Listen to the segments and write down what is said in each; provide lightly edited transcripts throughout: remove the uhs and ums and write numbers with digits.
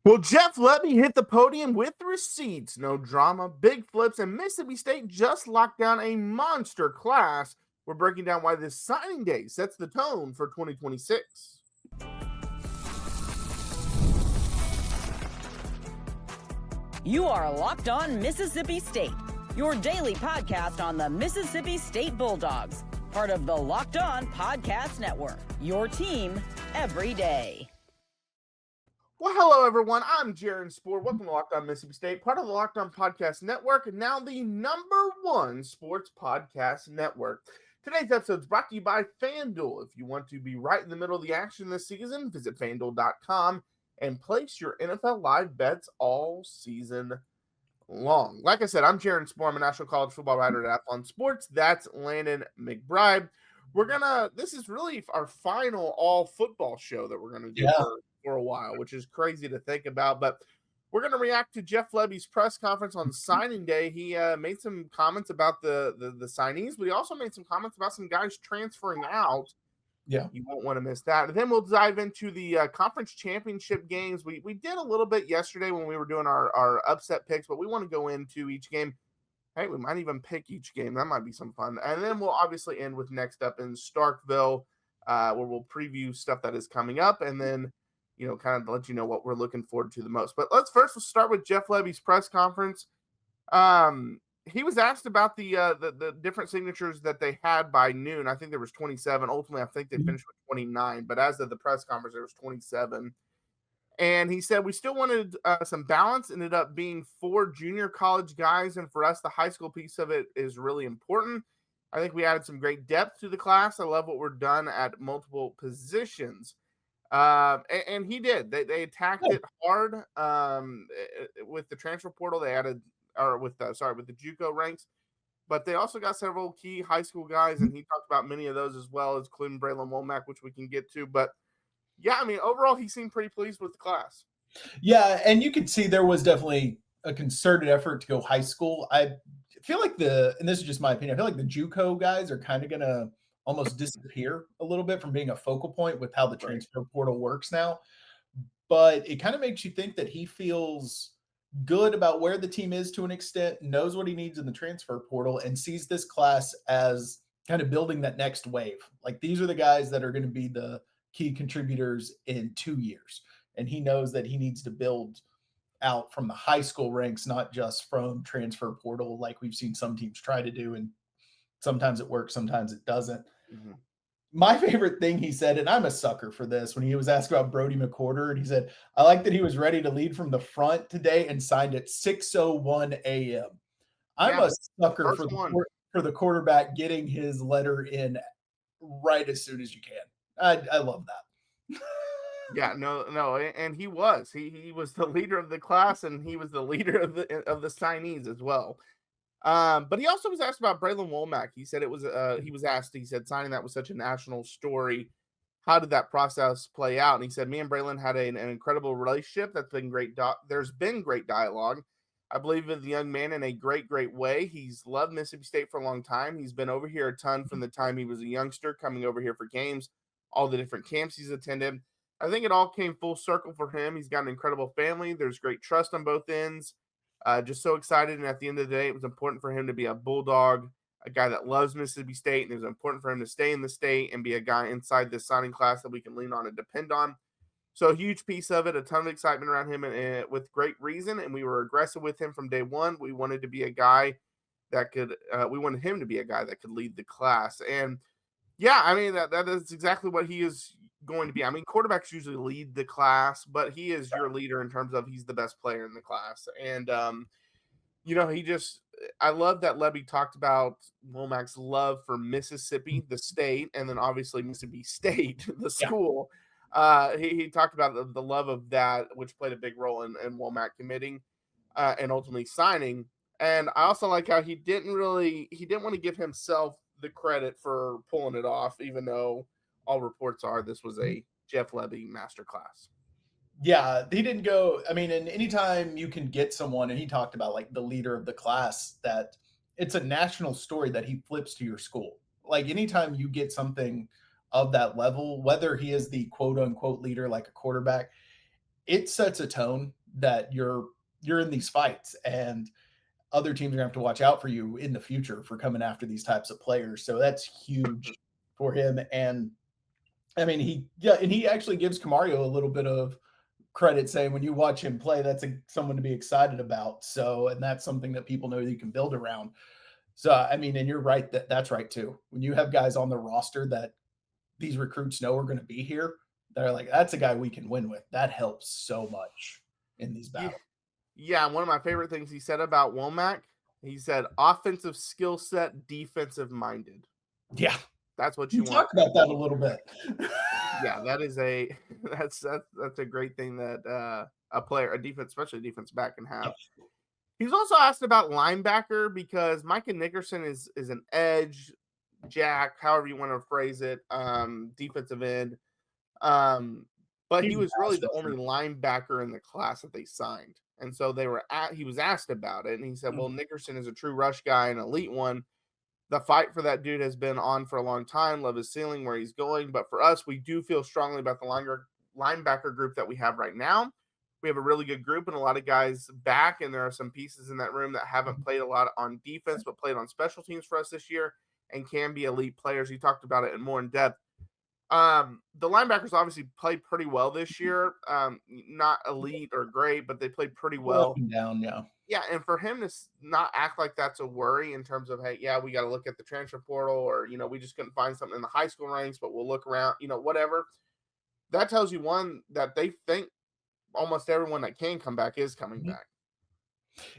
Well, Jeff Lebby hit the podium with receipts, no drama, big flips, and Mississippi State just locked down a monster class. We're breaking down why this signing day sets the tone for 2026. You are Locked On Mississippi State, your daily podcast on the Mississippi State Bulldogs, part of the Locked On Podcast Network, your team every day. Well, hello, everyone. I'm Jaron Spor. Welcome to Locked On Mississippi State, part of the Locked On Podcast Network, and now the #1 sports podcast network. Today's episode is brought to you by FanDuel. If you want to be right in the middle of the action this season, visit FanDuel.com and place your NFL live bets all season long. Like I said, I'm Jaron Spor. I'm a national college football writer at Athlon Sports. That's Landon McBride. This is really our final all football show that we're going to do for a while, which is crazy to think about. But we're going to react to Jeff Lebby's press conference on signing day. He made some comments about the signees, but he also made some comments about some guys transferring out. Yeah, you won't want to miss that. And then we'll dive into the conference championship games. We did a little bit yesterday when we were doing our upset picks, but we want to go into each game. Hey, we might even pick each game. That might be some fun. And then we'll obviously end with next up in Starkville, where we'll preview stuff that is coming up, and then kind of let you know what we're looking forward to the most. But let's start with Jeff Lebby's press conference. He was asked about the different signatures that they had by noon. I think there was 27. Ultimately, I think they finished with 29. But as of the press conference, there was 27. And he said, we still wanted some balance. Ended up being 4 junior college guys. And for us, the high school piece of it is really important. I think we added some great depth to the class. I love what we're done at multiple positions. And he did. They attacked it hard with the transfer portal. They added – or with the JUCO ranks, but they also got several key high school guys, and he talked about many of those as well, as including Bralan Womack, which we can get to. But yeah, I mean, overall, he seemed pretty pleased with the class. Yeah, and you could see there was definitely a concerted effort to go high school. I feel like and this is just my opinion, I feel like the JUCO guys are kind of going to almost disappear a little bit from being a focal point with how the transfer portal works now. But it kind of makes you think that he feels good about where the team is to an extent, knows what he needs in the transfer portal, and sees this class as kind of building that next wave. Like, these are the guys that are going to be the key contributors in 2 years. And he knows that he needs to build out from the high school ranks, not just from transfer portal, like we've seen some teams try to do. And sometimes it works, sometimes it doesn't. Mm-hmm. My favorite thing he said, and I'm a sucker for this, when he was asked about Brodie McWhorter, and he said, I like that he was ready to lead from the front today and signed at 6:01 a.m. I'm a sucker for the quarterback getting his letter in right as soon as you can. I love that. Yeah, no, and he was. He was the leader of the class, and he was the leader of the signees as well. But he also was asked about Bralan Womack. He said he said signing that was such a national story. How did that process play out? And he said, me and Bralan had an incredible relationship. That's been great. There's been great dialogue. I believe in the young man in a great, great way. He's loved Mississippi State for a long time. He's been over here a ton from the time he was a youngster, coming over here for games, all the different camps he's attended. I think it all came full circle for him. He's got an incredible family. There's great trust on both ends. Just so excited, and at the end of the day, it was important for him to be a Bulldog, a guy that loves Mississippi State, and it was important for him to stay in the state and be a guy inside this signing class that we can lean on and depend on. So a huge piece of it, a ton of excitement around him, and with great reason, and we were aggressive with him from day one. We wanted to be a guy that could we wanted him to be a guy that could lead the class. And yeah, I mean, that is exactly what he is going to be. I mean, quarterbacks usually lead the class, but he is your leader in terms of he's the best player in the class. And, I love that Lebby talked about Womack's love for Mississippi, the state, and then obviously Mississippi State, the school. He talked about the love of that, which played a big role in Womack committing and ultimately signing. And I also like how he didn't want to give himself the credit for pulling it off, even though all reports are this was a Jeff Lebby masterclass. Yeah, he didn't go. I mean, and anytime you can get someone, and he talked about like the leader of the class, that it's a national story that he flips to your school. Like, anytime you get something of that level, whether he is the quote unquote leader like a quarterback, it sets a tone that you're in these fights, and other teams are gonna have to watch out for you in the future for coming after these types of players. So that's huge for him. And I mean, he actually gives Camario a little bit of credit, saying when you watch him play, that's someone to be excited about. So, and that's something that people know you can build around. So, I mean, and you're right that's right too. When you have guys on the roster that these recruits know are going to be here, they're like, that's a guy we can win with. That helps so much in these Yeah, battles. yeah. One of my favorite things he said about Womack, he said, "Offensive skill set, defensive minded." Yeah, That's what you you want. talk about that a little bit. Yeah, that is a that's a great thing that a player, a defense, especially a defense back, can have. He was also asked about linebacker because Micah Nickerson is an edge, jack, however you want to phrase it, defensive end. But he He's a was really pass the only rusher. linebacker in the class that they signed. And so he was asked about it, and he said, "Well, Nickerson is a true rush guy, an elite one. The fight for that dude has been on for a long time. Love his ceiling, where he's going. But for us, we do feel strongly about the linebacker group that we have right now. We have a really good group and a lot of guys back, and there are some pieces in that room that haven't played a lot on defense, but played on special teams for us this year and can be elite players." He talked about it in more in depth. The linebackers obviously played pretty well this year. Not elite or great, but they played pretty Up well. and down, yeah. Yeah, and for him to not act like that's a worry in terms of, hey, yeah, we got to look at the transfer portal, or we just couldn't find something in the high school ranks, but we'll look around, whatever. That tells you, one, that they think almost everyone that can come back is coming back.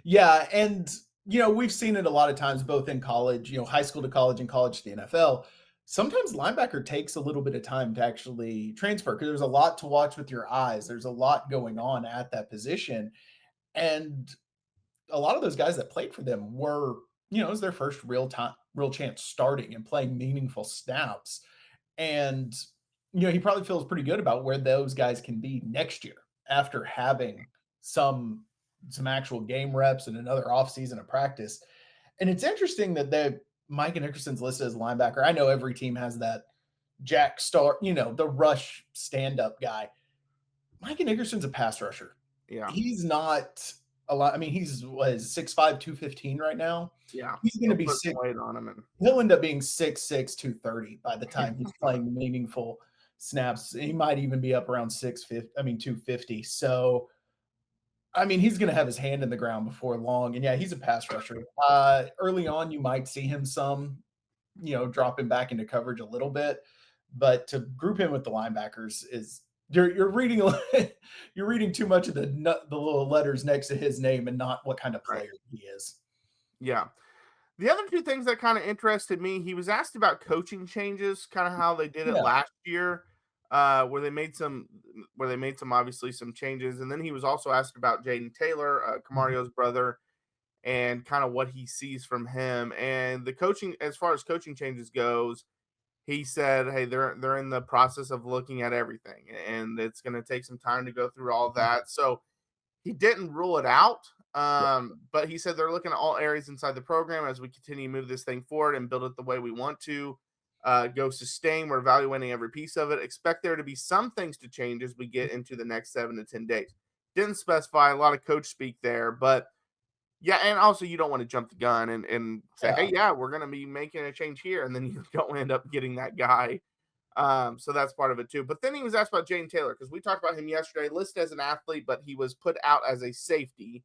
Yeah, and we've seen it a lot of times, both in college, high school to college and college to the NFL. Sometimes linebacker takes a little bit of time to actually transfer because there's a lot to watch with your eyes. There's a lot going on at that position. And a lot of those guys that played for them were, it was their first real chance starting and playing meaningful snaps. And, he probably feels pretty good about where those guys can be next year after having some actual game reps and another offseason of practice. And it's interesting that Micah Nickerson's listed as a linebacker. I know every team has that Jack Star, the rush stand-up guy. Micah Nickerson's a pass rusher. Yeah. He's not a lot. I mean, he's 6'5", 215 right now. Yeah. He's going to be weight on him, and he'll end up being 6'6", 230 by the time he's playing meaningful snaps. He might even be up around 250. So, I mean, he's going to have his hand in the ground before long. And yeah, he's a pass rusher. Early on, you might see him dropping back into coverage a little bit, but to group him with the linebackers is you're reading too much of the little letters next to his name and not what kind of player he is. Yeah. The other two things that kind of interested me, he was asked about coaching changes, kind of how they did it last year, where they made some obviously some changes, and then he was also asked about Jaden Taylor, Camario's brother, and kind of what he sees from him. And the coaching, as far as coaching changes goes, he said, hey, they're in the process of looking at everything, and it's going to take some time to go through all that. So he didn't rule it out, but he said they're looking at all areas inside the program as we continue to move this thing forward and build it the way we want to go sustain. We're evaluating every piece of it. Expect there to be some things to change as we get into the next 7 to 10 days. Didn't specify, a lot of coach speak there, but yeah, and also you don't want to jump the gun and say, hey, yeah, we're going to be making a change here, and then you don't end up getting that guy. So that's part of it too. But then he was asked about Jaden Taylor, because we talked about him yesterday, listed as an athlete, but he was put out as a safety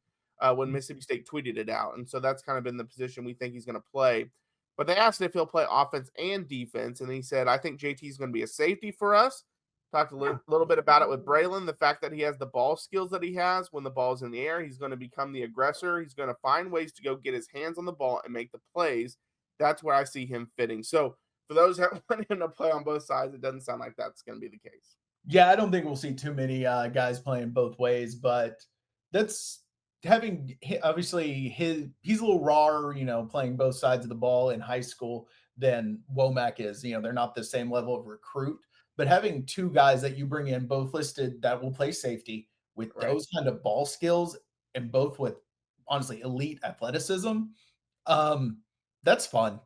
when Mississippi State tweeted it out. And so that's kind of been the position we think he's going to play. But they asked if he'll play offense and defense, and he said, I think JT is going to be a safety for us. Talked a little bit about it with Bralan, the fact that he has the ball skills that he has. When the ball's in the air, he's going to become the aggressor. He's going to find ways to go get his hands on the ball and make the plays. That's where I see him fitting. So for those that want him to play on both sides, it doesn't sound like that's going to be the case. Yeah, I don't think we'll see too many guys playing both ways, but that's having, obviously, he's a little rawer, playing both sides of the ball in high school than Womack is. They're not the same level of recruit, but having two guys that you bring in, both listed, that will play safety with those kind of ball skills and both with, honestly, elite athleticism, that's fun.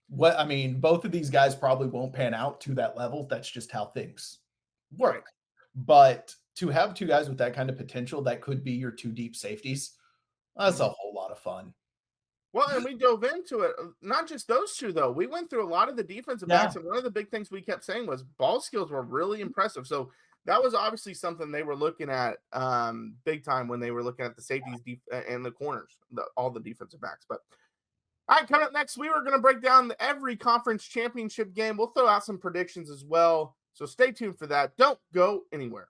Both of these guys probably won't pan out to that level. That's just how things work. But to have two guys with that kind of potential that could be your two deep safeties, that's a whole lot of fun. Well, and we dove into it. Not just those two, though. We went through a lot of the defensive backs, and one of the big things we kept saying was ball skills were really impressive. So that was obviously something they were looking at big time when they were looking at the safeties and the corners, all the defensive backs. But all right, coming up next, we were going to break down every conference championship game. We'll throw out some predictions as well. So stay tuned for that. Don't go anywhere.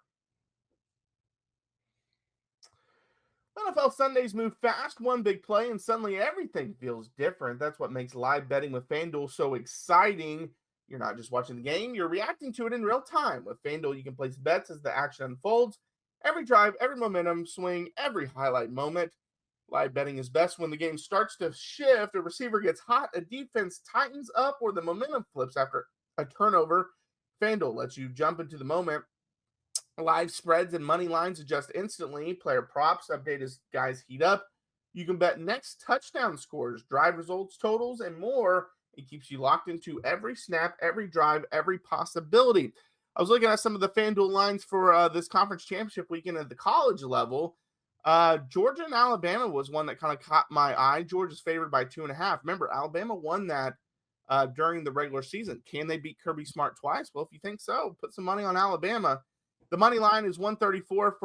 NFL Sundays move fast, one big play, and suddenly everything feels different. That's what makes live betting with FanDuel so exciting. You're not just watching the game, you're reacting to it in real time. With FanDuel, you can place bets as the action unfolds. Every drive, every momentum swing, every highlight moment. Live betting is best when the game starts to shift, a receiver gets hot, a defense tightens up, or the momentum flips after a turnover. FanDuel lets you jump into the moment. Live spreads and money lines adjust instantly. Player props update as guys heat up. You can bet next touchdown scores, drive results, totals, and more. It keeps you locked into every snap, every drive, every possibility. I was looking at some of the FanDuel lines for this conference championship weekend at the college level. Georgia and Alabama was one that kind of caught my eye. Georgia's favored by 2.5. Remember, Alabama won that during the regular season. Can they beat Kirby Smart twice? Well, if you think so, put some money on Alabama. The money line is minus 134,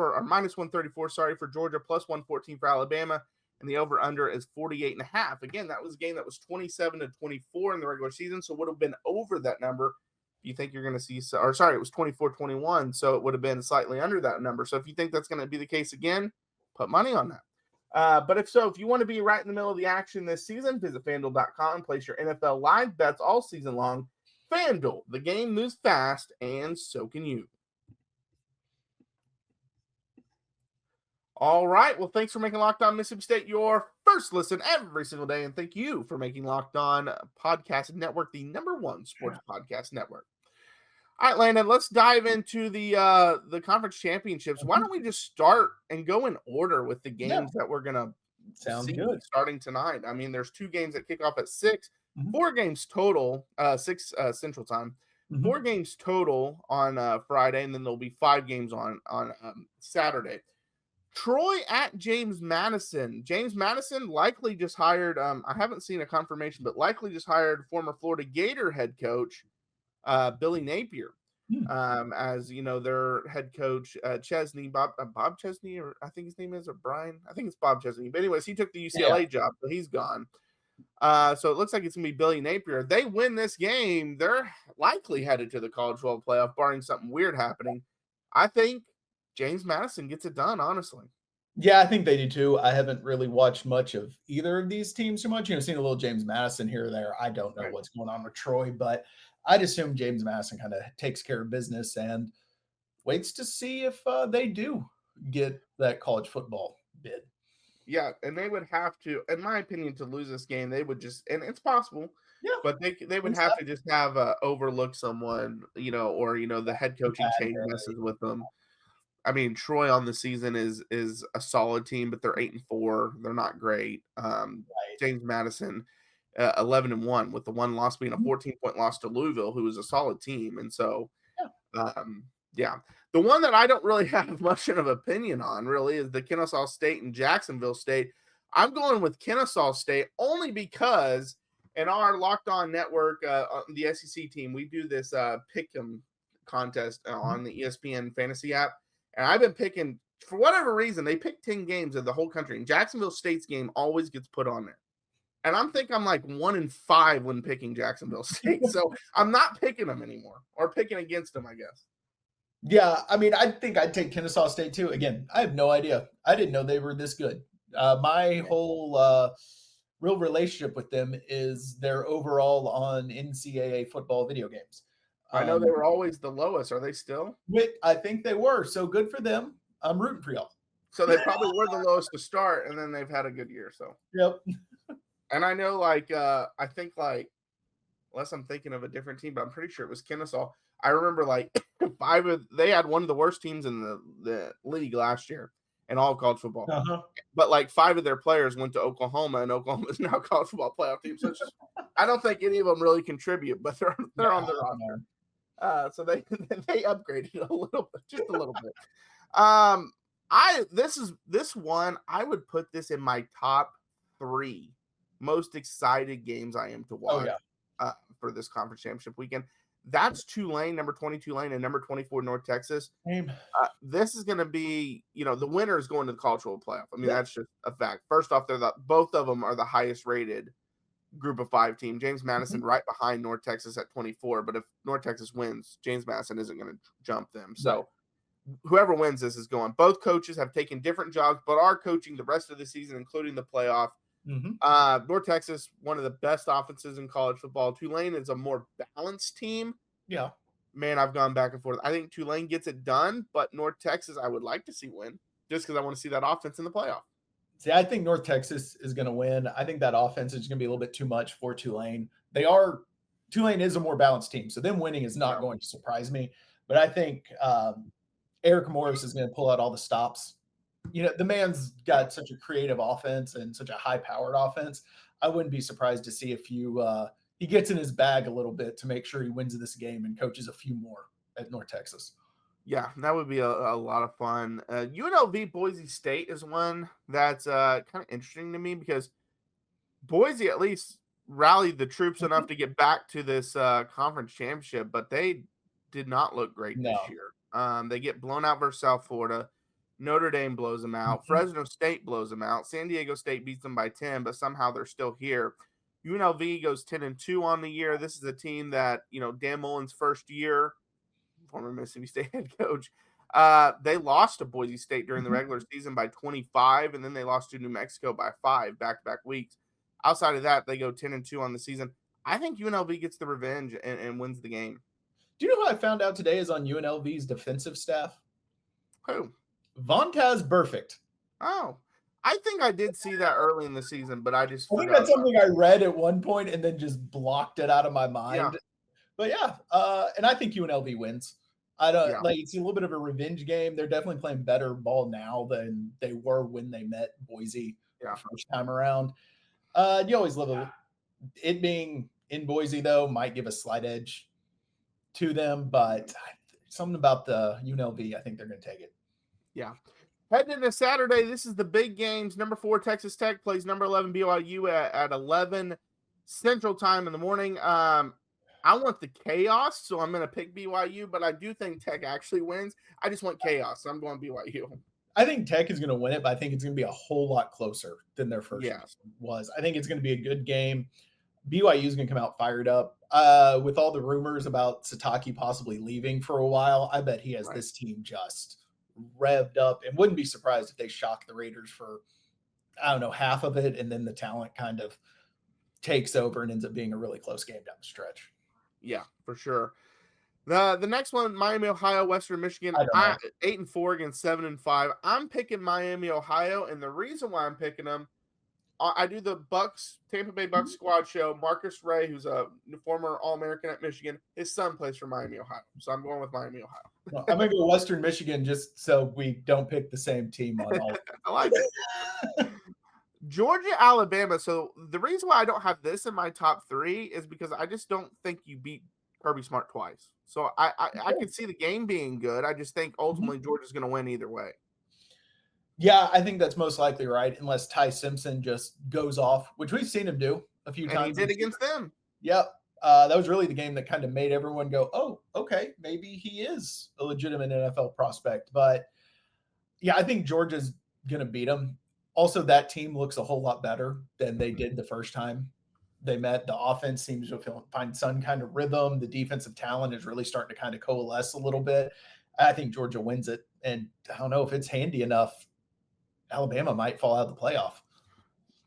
for Georgia, plus 114 for Alabama, and the over-under is 48.5. Again, that was a game that was 27-24 in the regular season, so it would have been over that number. You think you're going to see, it was 24-21, so it would have been slightly under that number. So if you think that's going to be the case again, put money on that. But if you want to be right in the middle of the action this season, visit FanDuel.com and place your NFL live bets all season long. FanDuel, the game moves fast, and so can you. All right. Well, thanks for making Locked On Mississippi State your first listen every single day. And thank you for making Locked On Podcast Network the #1 sports podcast network. All right, Landon, let's dive into the conference championships. Why don't we just start and go in order with the games that we're going to see starting tonight? I mean, there's 2 games that kick off at 6, 4 games total, 6 Central Time, 4 games total on Friday, and then there'll be 5 games on Saturday. Troy at James Madison. James Madison likely just hired, I haven't seen a confirmation, but likely just hired former Florida Gator head coach, Billy Napier, as, their head coach, Chesney, Bob Chesney, or I think his name is, or Brian. I think it's Bob Chesney. But anyways, he took the UCLA job, so he's gone. So it looks like it's going to be Billy Napier. They win this game, they're likely headed to the College World Playoff, barring something weird happening. I think James Madison gets it done, honestly. Yeah, I think they do too. I haven't really watched much of either of these teams too much. Seen a little James Madison here or there. I don't know what's going on with Troy, but I'd assume James Madison kind of takes care of business and waits to see if they do get that college football bid. Yeah, and they would have to, in my opinion, to lose this game, they would just, and it's possible, but they would have to just have overlook someone, or the head coaching change messes with them. I mean, Troy on the season is a solid team, but they're 8-4. They're not great. James Madison, 11-1, with the one loss being a 14-point loss to Louisville, who is a solid team. And so, the one that I don't really have much of an opinion on really is the Kennesaw State and Jacksonville State. I'm going with Kennesaw State only because in our Locked On Network, the SEC team, we do this pick'em contest on the ESPN fantasy app. And I've been picking, for whatever reason, they pick 10 games of the whole country. And Jacksonville State's game always gets put on there. And I'm like 1-5 when picking Jacksonville State. So I'm not picking them anymore, or picking against them, I guess. Yeah, I mean, I think I'd take Kennesaw State too. Again, I have no idea. I didn't know they were this good. My whole real relationship with them is their overall on NCAA football video games. I know they were always the lowest. Are they still? I think they were. So good for them. I'm rooting for y'all. So they probably were the lowest to start, and then they've had a good year. So yep. And I know, I think unless I'm thinking of a different team, but I'm pretty sure it was Kennesaw. I remember they had one of the worst teams in the league last year in all of college football. But 5 of their players went to Oklahoma, and Oklahoma is now a college football playoff team. So it's just, I don't think any of them really contribute, but they're on the roster. So they upgraded a little bit, just a little bit. This one, I would put this in my top 3 most excited games I am to watch for this conference championship weekend. That's Tulane, number 20 Tulane, and number 24 North Texas. This is going to be, the winner is going to the college football playoff. I mean, that's just a fact. First off, both of them are the highest rated group of 5 team. James Madison right behind North Texas at 24. But if North Texas wins, James Madison isn't going to jump them. So whoever wins this is going. Both coaches have taken different jobs, but are coaching the rest of the season, including the playoff. North Texas, one of the best offenses in college football. Tulane is a more balanced team. Yeah. Man, I've gone back and forth. I think Tulane gets it done, but North Texas I would like to see win just because I want to see that offense in the playoff. See, I think North Texas is going to win. I think that offense is going to be a little bit too much for Tulane. Tulane is a more balanced team, so them winning is not going to surprise me. But I think Eric Morris is going to pull out all the stops. The man's got such a creative offense and such a high-powered offense. I wouldn't be surprised to see if he gets in his bag a little bit to make sure he wins this game and coaches a few more at North Texas. Yeah, that would be a lot of fun. UNLV Boise State is one that's kind of interesting to me because Boise at least rallied the troops enough to get back to this conference championship, but they did not look great this year. They get blown out versus South Florida. Notre Dame blows them out. Fresno State blows them out. San Diego State beats them by 10, but somehow they're still here. UNLV goes 10-2 on the year. This is a team that, Dan Mullen's first year, former Mississippi State head coach, they lost to Boise State during the regular season by 25, and then they lost to New Mexico by 5 back-to-back weeks. Outside of that, they go 10-2 on the season. I think UNLV gets the revenge and wins the game. Do you know who I found out today is on UNLV's defensive staff? Who? Vontaz Burfict. Oh, I think I did see that early in the season, but I think that's something I read at one point and then just blocked it out of my mind. Yeah. But and I think UNLV wins. It's a little bit of a revenge game. They're definitely playing better ball now than they were when they met Boise the first time around. You always love it being in Boise, though, might give a slight edge to them, but something about the UNLV, I think they're going to take it. Yeah. Heading into Saturday, this is the big games. Number 4, Texas Tech plays number 11, BYU at 11 Central Time in the morning. I want the chaos, so I'm going to pick BYU, but I do think Tech actually wins. I just want chaos, so I'm going BYU. I think Tech is going to win it, but I think it's going to be a whole lot closer than their first was. I think it's going to be a good game. BYU is going to come out fired up. With all the rumors about Satake possibly leaving for a while, I bet he has this team just revved up, and wouldn't be surprised if they shock the Raiders for, half of it, and then the talent kind of takes over and ends up being a really close game down the stretch. Yeah, for sure. The next one, Miami, Ohio, Western Michigan, 8-4 against 7-5. I'm picking Miami, Ohio, and the reason why I'm picking them, I do the Tampa Bay Bucks squad show. Marcus Ray, who's a former All-American at Michigan, his son plays for Miami, Ohio. So I'm going with Miami, Ohio. Well, I'm going to go Western Michigan just so we don't pick the same team on all. I like it. Georgia, Alabama. So the reason why I don't have this in my top 3 is because I just don't think you beat Kirby Smart twice. So I can see the game being good. I just think ultimately Georgia's going to win either way. Yeah, I think that's most likely right, unless Ty Simpson just goes off, which we've seen him do a few times. He did against them. Yep. That was really the game that kind of made everyone go, oh, okay, maybe he is a legitimate NFL prospect. But, yeah, I think Georgia's going to beat him. Also, that team looks a whole lot better than they did the first time they met. The offense seems to find some kind of rhythm. The defensive talent is really starting to kind of coalesce a little bit. I think Georgia wins it. And I don't know if it's handy enough. Alabama might fall out of the playoff.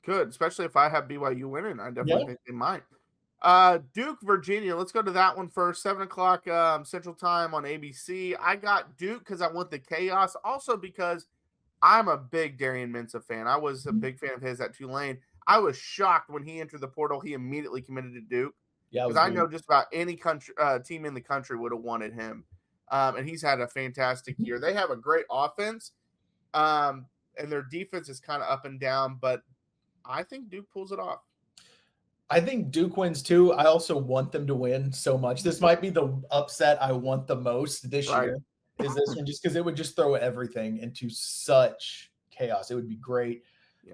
Could, especially if I have BYU winning. I definitely think they might. Duke, Virginia. Let's go to that one first. 7:00 Central Time on ABC. I got Duke because I want the chaos. Also because I'm a big Darian Mensah fan. I was a big fan of his at Tulane. I was shocked when he entered the portal. He immediately committed to Duke. Yeah, because I know just about any country team in the country would have wanted him. And he's had a fantastic year. They have a great offense. And their defense is kind of up and down, but I think Duke pulls it off. I think Duke wins too. I also want them to win so much. This might be the upset I want the most this year. is this one, just because it would just throw everything into such chaos. It would be great.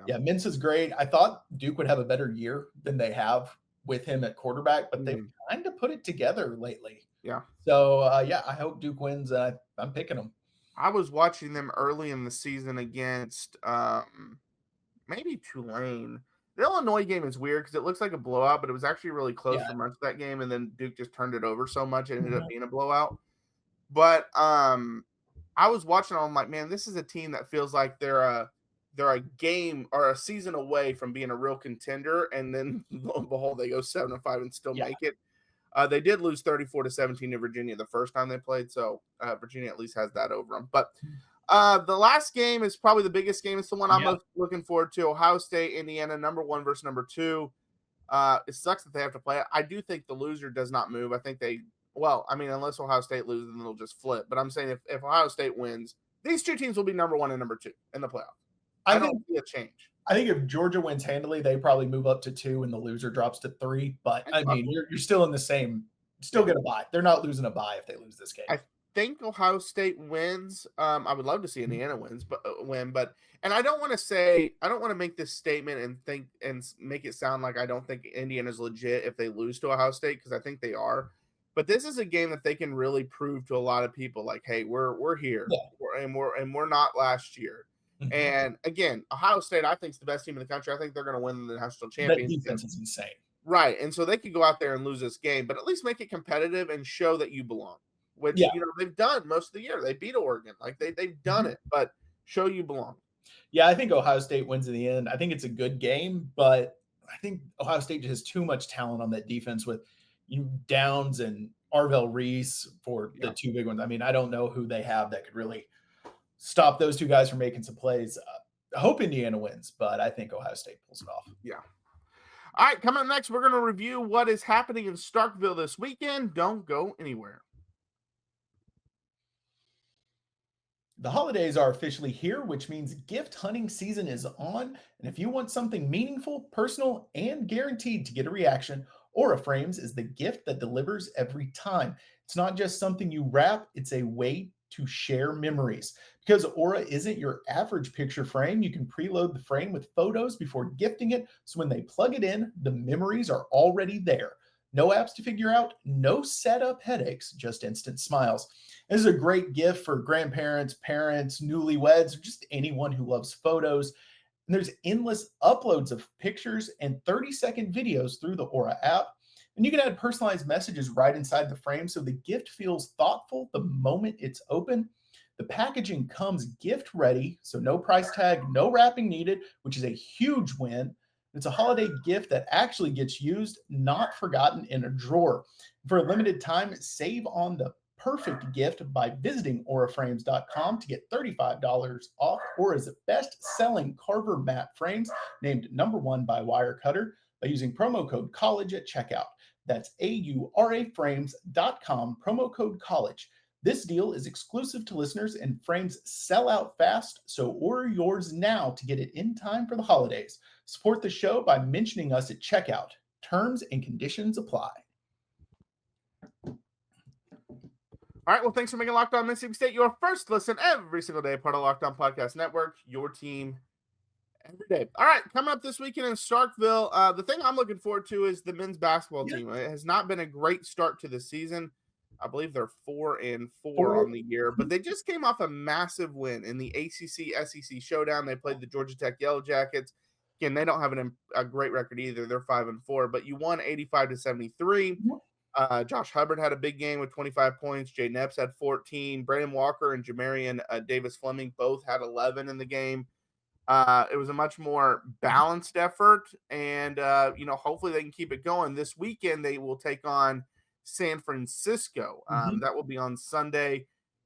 Yeah, Mensa's great. I thought Duke would have a better year than they have with him at quarterback, but they've kind of put it together lately. Yeah. So, I hope Duke wins. I'm picking them. I was watching them early in the season against maybe Tulane. The Illinois game is weird because it looks like a blowout, but it was actually really close for much of that game, and then Duke just turned it over so much it ended up being a blowout. But I was watching, I'm like, man, this is a team that feels like they're a game or a season away from being a real contender, and then lo and behold, they go 7-5 and still make it. They did lose 34-17 to Virginia the first time they played, so Virginia at least has that over them. But the last game is probably the biggest game. It's the one I'm most looking forward to. Ohio State, Indiana, number 1 versus number 2. It sucks that they have to play it. I do think the loser does not move. I think unless Ohio State loses, then they'll just flip. But I'm saying if Ohio State wins, these two teams will be number 1 and number 2 in the playoff. I don't see a change. I think if Georgia wins handily, they probably move up to 2 and the loser drops to 3. But I mean, you're still in the same, still get a bye. They're not losing a bye if they lose this game. I think Ohio State wins. I would love to see Indiana win, and I don't want to make this statement and make it sound like I don't think Indiana's legit if they lose to Ohio State, because I think they are. But this is a game that they can really prove to a lot of people, like, hey, we're here, and we're not last year. Mm-hmm. And again, Ohio State, I think, is the best team in the country. I think they're going to win the national championship. That defense is insane, right? And so they could go out there and lose this game, but at least make it competitive and show that you belong. Which they've done most of the year. They beat Oregon, like they've done it, but show you belong. Yeah, I think Ohio State wins in the end. I think it's a good game, but I think Ohio State just has too much talent on that defense with Downs and Arvell Reese for the two big ones. I mean, I don't know who they have that could really stop those two guys from making some plays. I hope Indiana wins, but I think Ohio State pulls it off. Yeah. All right, coming up next, we're going to review what is happening in Starkville this weekend. Don't go anywhere. The holidays are officially here, which means gift hunting season is on. And if you want something meaningful, personal, and guaranteed to get a reaction, Aura Frames is the gift that delivers every time. It's not just something you wrap, it's a way to share memories. Because Aura isn't your average picture frame, you can preload the frame with photos before gifting it, so when they plug it in, the memories are already there. No apps to figure out, no setup headaches, just instant smiles. This is a great gift for grandparents, parents, newlyweds, or just anyone who loves photos. And there's endless uploads of pictures and 30-second videos through the Aura app. And you can add personalized messages right inside the frame so the gift feels thoughtful the moment it's open. The packaging comes gift ready, so no price tag, no wrapping needed, which is a huge win. It's a holiday gift that actually gets used, not forgotten in a drawer. For a limited time, save on the perfect gift by visiting auraframes.com to get $35 off Aura's best-selling Carver mat frames, named #1 by Wirecutter, by using promo code COLLEGE at checkout. That's auraframes.com, promo code COLLEGE. This deal is exclusive to listeners and frames sell out fast, so order yours now to get it in time for the holidays. Support the show by mentioning us at checkout. Terms and conditions apply. All right, well, thanks for making Locked On Mississippi State your first listen every single day, part of Locked On Podcast Network, your team every day. All right, coming up this weekend in Starkville, the thing I'm looking forward to is the men's basketball team. It has not been a great start to the season. I believe they're 4-4 on the year, but they just came off a massive win in the ACC-SEC showdown. They played the Georgia Tech Yellow Jackets. Again, they don't have a great record either. They're 5-4, but you won 85-73. Josh Hubbard had a big game with 25 points. Jay Nepps had 14. Brandon Walker and Jamarian Davis Fleming both had 11 in the game. It was a much more balanced effort, and hopefully they can keep it going. This weekend they will take on San Francisco. That will be on Sunday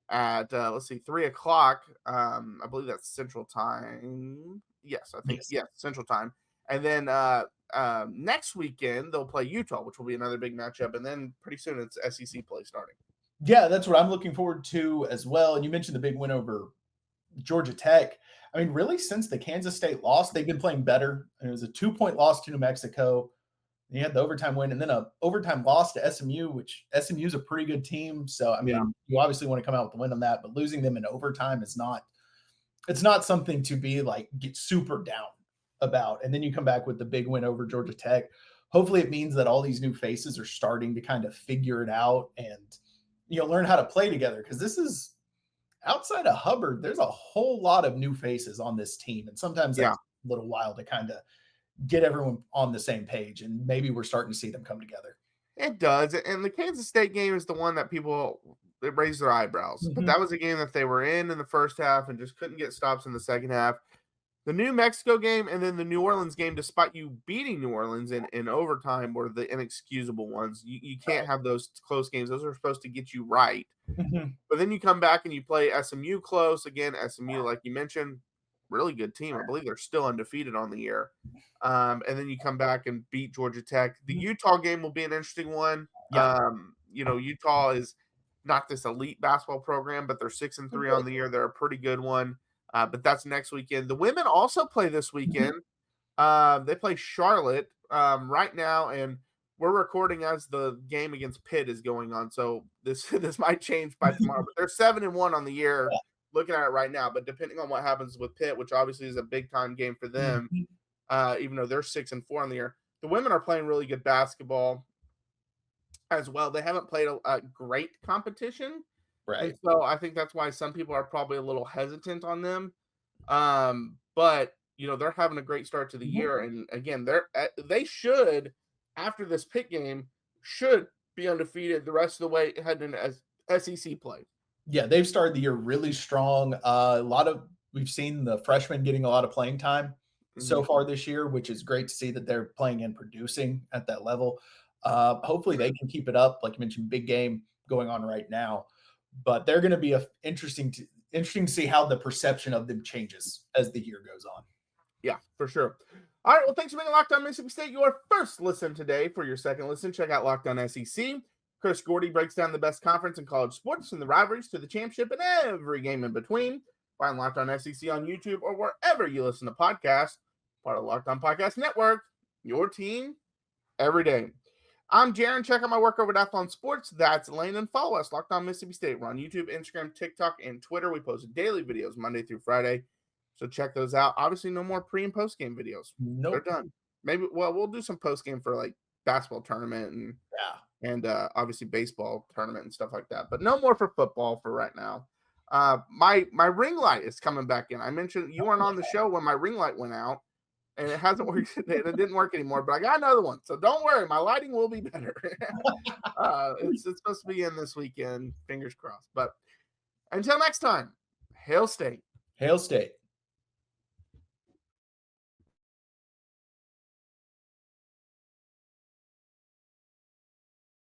at 3:00. I believe that's Central Time. Yes, I think Central Time. And then next weekend they'll play Utah, which will be another big matchup. And then pretty soon it's SEC play starting. Yeah, that's what I'm looking forward to as well. And you mentioned the big win over Georgia Tech. I mean, really, since the Kansas State loss, they've been playing better. And it was a 2-point loss to New Mexico. You had the overtime win and then a overtime loss to SMU, which SMU is a pretty good team. So, I mean, you obviously want to come out with the win on that, but losing them in overtime is it's not something to be like get super down about. And then you come back with the big win over Georgia Tech. Hopefully it means that all these new faces are starting to kind of figure it out and, learn how to play together. Cause this is outside of Hubbard, there's a whole lot of new faces on this team. And sometimes that's a little while to kind of get everyone on the same page, and maybe we're starting to see them come together. It does, and the Kansas State game is the one that people raise their eyebrows. But that was a game that they were in the first half and just couldn't get stops in the second half. The New Mexico game and then the New Orleans game, despite you beating New Orleans in overtime, were the inexcusable ones. You can't have those close games. Those are supposed to get you right. But then you come back and you play SMU close. Again, SMU, like you mentioned, really good team. I believe they're still undefeated on the year. And then you come back and beat Georgia Tech. The Utah game will be an interesting one. Utah is not this elite basketball program, but they're 6-3 on the year. They're a pretty good one. But that's next weekend. The women also play this weekend. They play Charlotte right now, and we're recording as the game against Pitt is going on. So this might change by tomorrow. But they're 7-1 on the year. Looking at it right now, but depending on what happens with Pitt, which obviously is a big time game for them, even though they're 6-4 on the year, the women are playing really good basketball as well. They haven't played a great competition, right? And so I think that's why some people are probably a little hesitant on them. But they're having a great start to the year, and again, they should, after this Pitt game, should be undefeated the rest of the way heading into SEC play. Yeah, they've started the year really strong. We've seen the freshmen getting a lot of playing time so far this year, which is great to see that they're playing and producing at that level. Hopefully they can keep it up. Like you mentioned, big game going on right now, but they're going to be interesting to see how the perception of them changes as the year goes on. Yeah, for sure. All right, well, thanks for making Locked On Mississippi State your first listen today. For your second listen, check out Locked On SEC. Chris Gordy breaks down the best conference in college sports, from the rivalries to the championship and every game in between. Find Locked On SEC on YouTube or wherever you listen to podcasts. Part of the Locked On Podcast Network, your team every day. I'm Jaron. Check out my work over at Athlon Sports. That's Landon. Follow us, Locked On Mississippi State. We're on YouTube, Instagram, TikTok, and Twitter. We post daily videos Monday through Friday, so check those out. Obviously, no more pre- and post-game videos. Nope. They're done. Maybe, we'll do some post-game for like basketball tournament and obviously baseball tournament and stuff like that. But no more for football for right now. My ring light is coming back in. I mentioned you weren't on the show when my ring light went out, and it hasn't worked. It didn't work anymore, but I got another one. So don't worry, my lighting will be better. It's supposed to be in this weekend. Fingers crossed. But until next time, Hail State. Hail State.